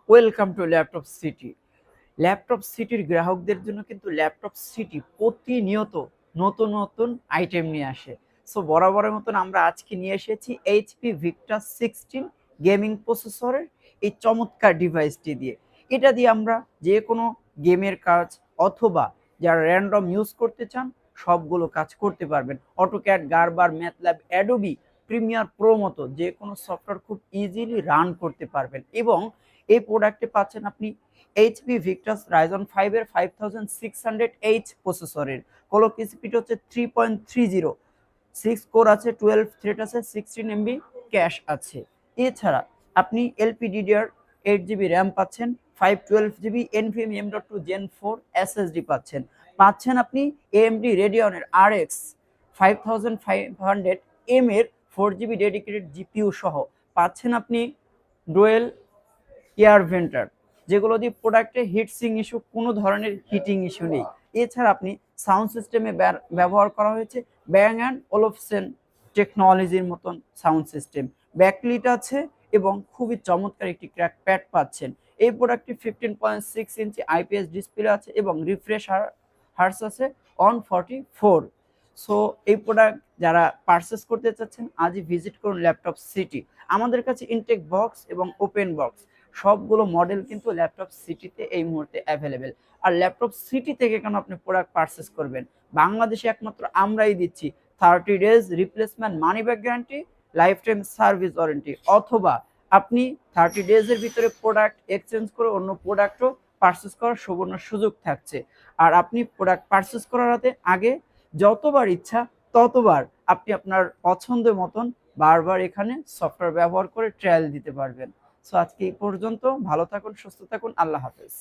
Welcome to laptop city. Laptop সিটির গ্রাহকদের জন্য কিন্তু ল্যাপটপ সিটি প্রতিনিয়ত নতুন নতুন আইটেম নিয়ে আসে। সো বরাবরের মতন আমরা আজকে নিয়ে এসেছি এইচপি ভিক্টাস 16 গেমিং প্রসেসরের এই চমৎকার ডিভাইসটি দিয়ে। এটা দিয়ে আমরা যে কোনো গেমের কাজ অথবা যারা র্যান্ডম ইউজ করতে চান সবগুলো কাজ করতে পারবেন। অটোক্যাড, গারবার, ম্যাথল্যাব, অ্যাডোবি প্রিমিয়ার প্রো মতো যে কোনো সফটওয়্যার খুব ইজিলি রান করতে পারবেন। এবং এই প্রোডাক্টে পাচ্ছেন আপনি এইচপি ভিক্টাস রাইজন 5 এর 5600H প্রসেসরের ক্লক স্পিড হচ্ছে 3.30, 6 কোর আছে, 12 থ্রেড আছে, 16 MB ক্যাশ আছে। এছাড়া আপনি LPDDR8 GB র্যাম পাচ্ছেন, 512 GB NVMe M.2 Gen 4 SSD পাচ্ছেন আপনি AMD রেডিয়নের RX 5500M এর 4 GB ডেডিকেটেড জিপিইউ সহ পাচ্ছেন আপনি ডুয়েল এয়ার ভেন্টার, যেগুলো দিয়ে প্রোডাক্টে হিটসিং ইস্যু, কোনো ধরনের হিটিং ইস্যু নেই। এছাড়া আপনি সাউন্ড সিস্টেমে ব্যবহার করা হয়েছে ব্যাং অ্যান্ড ওলফসেন টেকনোলজির মতন সাউন্ড সিস্টেম, ব্যাকলিট আছে এবং খুবই চমৎকার একটি ক্র্যাক প্যাড পাচ্ছেন। এই প্রোডাক্টটি 15.6 ইঞ্চি IPS ডিসপ্লে আছে এবং রিফ্রেশ হার্স আছে 144। সো এই প্রোডাক্ট যারা পারচেস করতে চাচ্ছেন আজই ভিজিট করুন ল্যাপটপ সিটি। আমাদের কাছে ইনটেক বক্স এবং ওপেন বক্স সবগুলো মডেল কিন্তু ল্যাপটপ সিটিতে এই মুহূর্তে অ্যাভেলেবেল। আর ল্যাপটপ সিটি থেকে কেন আপনি প্রোডাক্ট পারচেস করবেন, বাংলাদেশে একমাত্র আমরাই দিচ্ছি 30 days replacement money back guarantee, life time service warranty, অথবা আপনি 30 days-এর ভিতরে প্রোডাক্ট এক্সচেঞ্জ করে অন্য প্রোডাক্টও পারচেস করার সুবর্ণ সুযোগ থাকছে। আর আপনি প্রোডাক্ট পারচেস করার আগে যতবার ইচ্ছা ততবার আপনি আপনার পছন্দ মতন বারবার এখানে সফটওয়্যার ব্যবহার করে ট্রায়াল দিতে পারবেন। সো আজকে এই পর্যন্ত। ভালো থাকুন, সুস্থ থাকুন, আল্লাহ হাফেজ।